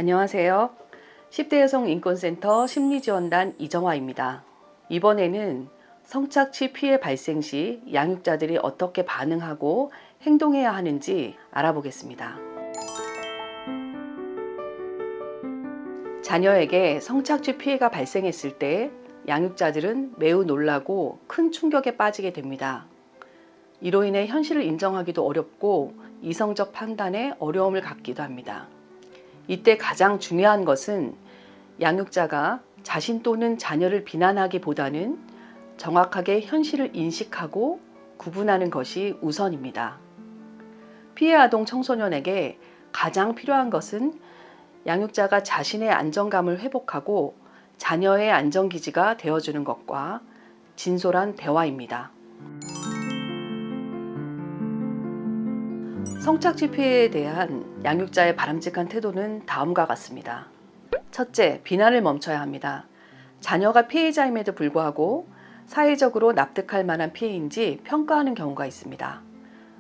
안녕하세요. 10대 여성 인권센터 심리지원단 이정화입니다. 이번에는 성착취 피해 발생 시 양육자들이 어떻게 반응하고 행동해야 하는지 알아보겠습니다. 자녀에게 성착취 피해가 발생했을 때 양육자들은 매우 놀라고 큰 충격에 빠지게 됩니다. 이로 인해 현실을 인정하기도 어렵고 이성적 판단에 어려움을 갖기도 합니다. 이때 가장 중요한 것은 양육자가 자신 또는 자녀를 비난하기보다는 정확하게 현실을 인식하고 구분하는 것이 우선입니다. 피해 아동 청소년에게 가장 필요한 것은 양육자가 자신의 안정감을 회복하고 자녀의 안정기지가 되어주는 것과 진솔한 대화입니다. 성착취 피해에 대한 양육자의 바람직한 태도는 다음과 같습니다. 첫째, 비난을 멈춰야 합니다. 자녀가 피해자임에도 불구하고 사회적으로 납득할 만한 피해인지 평가하는 경우가 있습니다.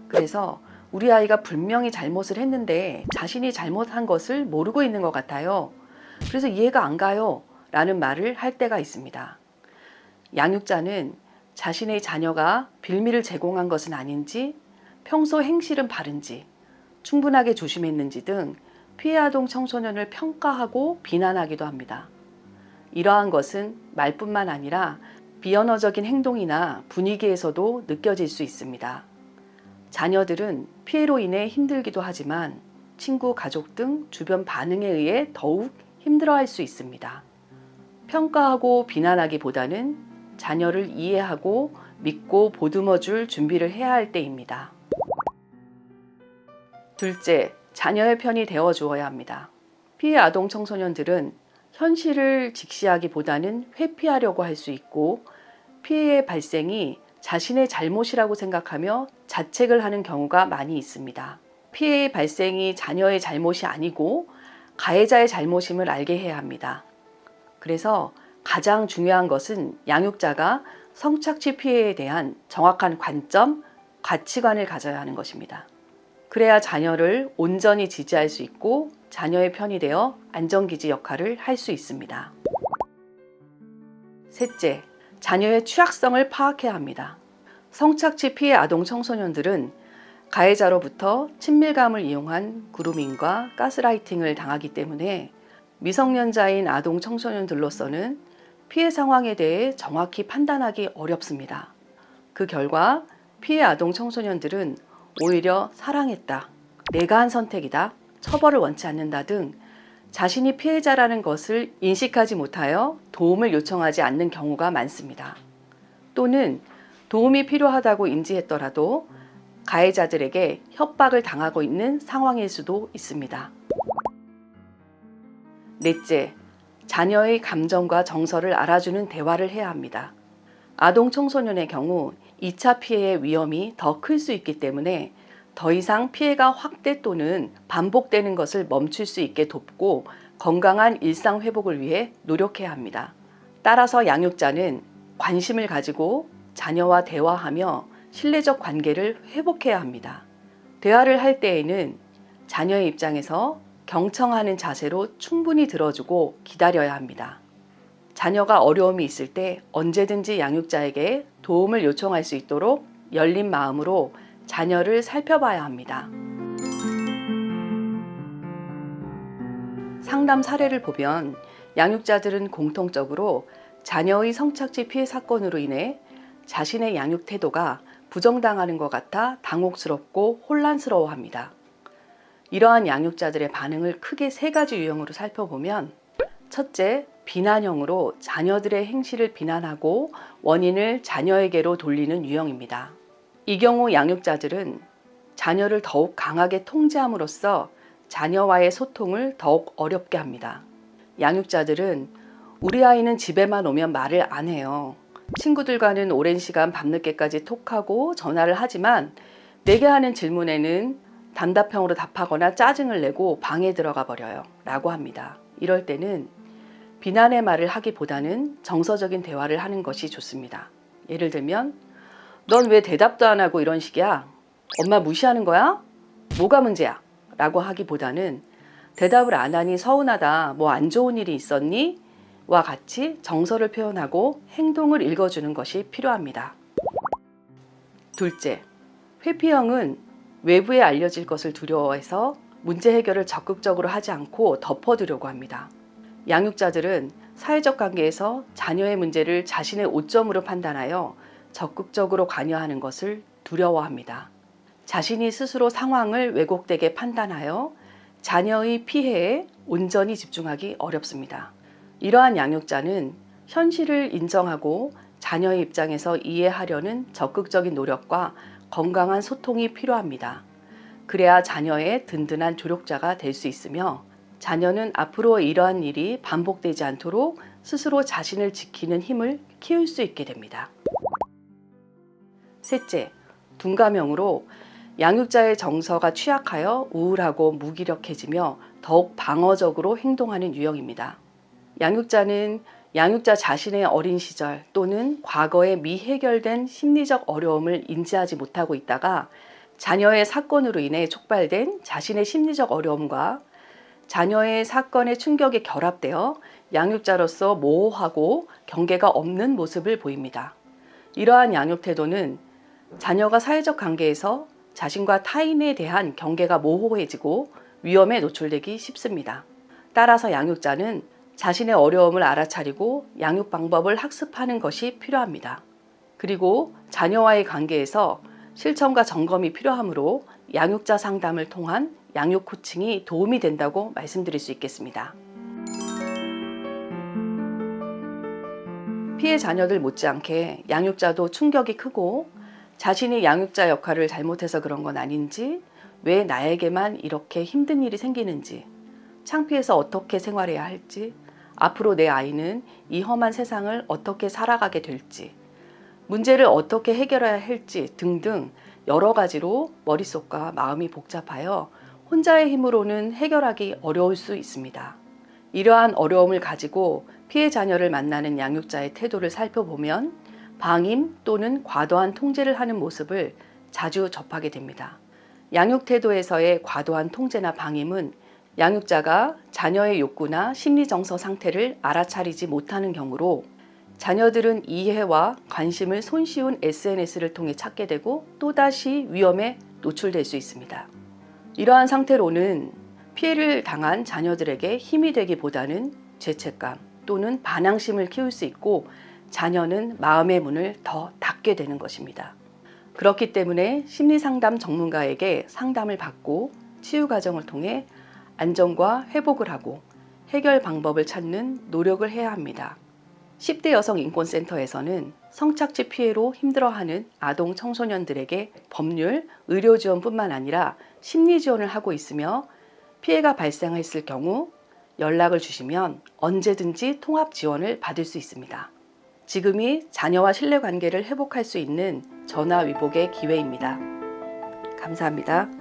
그래서 우리 아이가 분명히 잘못을 했는데 자신이 잘못한 것을 모르고 있는 것 같아요. 그래서 이해가 안 가요. 라는 말을 할 때가 있습니다. 양육자는 자신의 자녀가 빌미를 제공한 것은 아닌지, 평소 행실은 바른지, 충분하게 조심했는지 등 피해 아동 청소년을 평가하고 비난하기도 합니다. 이러한 것은 말뿐만 아니라 비언어적인 행동이나 분위기에서도 느껴질 수 있습니다. 자녀들은 피해로 인해 힘들기도 하지만 친구, 가족 등 주변 반응에 의해 더욱 힘들어할 수 있습니다. 평가하고 비난하기보다는 자녀를 이해하고 믿고 보듬어줄 준비를 해야 할 때입니다. 둘째, 자녀의 편이 되어 주어야 합니다. 피해 아동 청소년들은 현실을 직시하기보다는 회피하려고 할 수 있고 피해의 발생이 자신의 잘못이라고 생각하며 자책을 하는 경우가 많이 있습니다. 피해의 발생이 자녀의 잘못이 아니고 가해자의 잘못임을 알게 해야 합니다. 그래서 가장 중요한 것은 양육자가 성착취 피해에 대한 정확한 관점, 가치관을 가져야 하는 것입니다. 그래야 자녀를 온전히 지지할 수 있고 자녀의 편이 되어 안정기지 역할을 할 수 있습니다. 셋째, 자녀의 취약성을 파악해야 합니다. 성착취 피해 아동 청소년들은 가해자로부터 친밀감을 이용한 그루밍과 가스라이팅을 당하기 때문에 미성년자인 아동 청소년들로서는 피해 상황에 대해 정확히 판단하기 어렵습니다. 그 결과 피해 아동 청소년들은 오히려 사랑했다, 내가 한 선택이다, 처벌을 원치 않는다 등 자신이 피해자라는 것을 인식하지 못하여 도움을 요청하지 않는 경우가 많습니다. 또는 도움이 필요하다고 인지했더라도 가해자들에게 협박을 당하고 있는 상황일 수도 있습니다. 넷째, 자녀의 감정과 정서를 알아주는 대화를 해야 합니다. 아동 청소년의 경우 2차 피해의 위험이 더 클 수 있기 때문에 더 이상 피해가 확대 또는 반복되는 것을 멈출 수 있게 돕고 건강한 일상 회복을 위해 노력해야 합니다. 따라서 양육자는 관심을 가지고 자녀와 대화하며 신뢰적 관계를 회복해야 합니다. 대화를 할 때에는 자녀의 입장에서 경청하는 자세로 충분히 들어주고 기다려야 합니다. 자녀가 어려움이 있을 때 언제든지 양육자에게 도움을 요청할 수 있도록 열린 마음으로 자녀를 살펴봐야 합니다. 상담 사례를 보면 양육자들은 공통적으로 자녀의 성착취 피해 사건으로 인해 자신의 양육 태도가 부정당하는 것 같아 당혹스럽고 혼란스러워합니다. 이러한 양육자들의 반응을 크게 3가지 유형으로 살펴보면 첫째, 비난형으로 자녀들의 행실을 비난하고 원인을 자녀에게로 돌리는 유형입니다. 이 경우 양육자들은 자녀를 더욱 강하게 통제함으로써 자녀와의 소통을 더욱 어렵게 합니다. 양육자들은 우리 아이는 집에만 오면 말을 안 해요. 친구들과는 오랜 시간 밤늦게까지 톡하고 전화를 하지만 내게 하는 질문에는 단답형으로 답하거나 짜증을 내고 방에 들어가 버려요. 라고 합니다. 이럴 때는 비난의 말을 하기보다는 정서적인 대화를 하는 것이 좋습니다. 예를 들면 넌 왜 대답도 안 하고 이런 식이야? 엄마 무시하는 거야? 뭐가 문제야? 라고 하기보다는 대답을 안 하니 서운하다, 뭐 안 좋은 일이 있었니? 와 같이 정서를 표현하고 행동을 읽어주는 것이 필요합니다. 둘째, 회피형은 외부에 알려질 것을 두려워해서 문제 해결을 적극적으로 하지 않고 덮어두려고 합니다. 양육자들은 사회적 관계에서 자녀의 문제를 자신의 오점으로 판단하여 적극적으로 관여하는 것을 두려워합니다. 자신이 스스로 상황을 왜곡되게 판단하여 자녀의 피해에 온전히 집중하기 어렵습니다. 이러한 양육자는 현실을 인정하고 자녀의 입장에서 이해하려는 적극적인 노력과 건강한 소통이 필요합니다. 그래야 자녀의 든든한 조력자가 될 수 있으며 자녀는 앞으로 이러한 일이 반복되지 않도록 스스로 자신을 지키는 힘을 키울 수 있게 됩니다. 셋째, 둔감형으로 양육자의 정서가 취약하여 우울하고 무기력해지며 더욱 방어적으로 행동하는 유형입니다. 양육자는 양육자 자신의 어린 시절 또는 과거에 미해결된 심리적 어려움을 인지하지 못하고 있다가 자녀의 사건으로 인해 촉발된 자신의 심리적 어려움과 자녀의 사건의 충격에 결합되어 양육자로서 모호하고 경계가 없는 모습을 보입니다. 이러한 양육 태도는 자녀가 사회적 관계에서 자신과 타인에 대한 경계가 모호해지고 위험에 노출되기 쉽습니다. 따라서 양육자는 자신의 어려움을 알아차리고 양육 방법을 학습하는 것이 필요합니다. 그리고 자녀와의 관계에서 실천과 점검이 필요하므로 양육자 상담을 통한 양육 코칭이 도움이 된다고 말씀드릴 수 있겠습니다. 피해 자녀들 못지않게 양육자도 충격이 크고 자신이 양육자 역할을 잘못해서 그런 건 아닌지, 왜 나에게만 이렇게 힘든 일이 생기는지, 창피해서 어떻게 생활해야 할지, 앞으로 내 아이는 이 험한 세상을 어떻게 살아가게 될지, 문제를 어떻게 해결해야 할지 등등 여러 가지로 머릿속과 마음이 복잡하여 혼자의 힘으로는 해결하기 어려울 수 있습니다. 이러한 어려움을 가지고 피해 자녀를 만나는 양육자의 태도를 살펴보면 방임 또는 과도한 통제를 하는 모습을 자주 접하게 됩니다. 양육 태도에서의 과도한 통제나 방임은 양육자가 자녀의 욕구나 심리 정서 상태를 알아차리지 못하는 경우로 자녀들은 이해와 관심을 손쉬운 SNS를 통해 찾게 되고 또다시 위험에 노출될 수 있습니다. 이러한 상태로는 피해를 당한 자녀들에게 힘이 되기보다는 죄책감 또는 반항심을 키울 수 있고 자녀는 마음의 문을 더 닫게 되는 것입니다. 그렇기 때문에 심리상담 전문가에게 상담을 받고 치유 과정을 통해 안정과 회복을 하고 해결 방법을 찾는 노력을 해야 합니다. 10대 여성인권센터에서는 성착취 피해로 힘들어하는 아동 청소년들에게 법률, 의료 지원뿐만 아니라 심리 지원을 하고 있으며 피해가 발생했을 경우 연락을 주시면 언제든지 통합 지원을 받을 수 있습니다. 지금이 자녀와 신뢰관계를 회복할 수 있는 전화위복의 기회입니다. 감사합니다.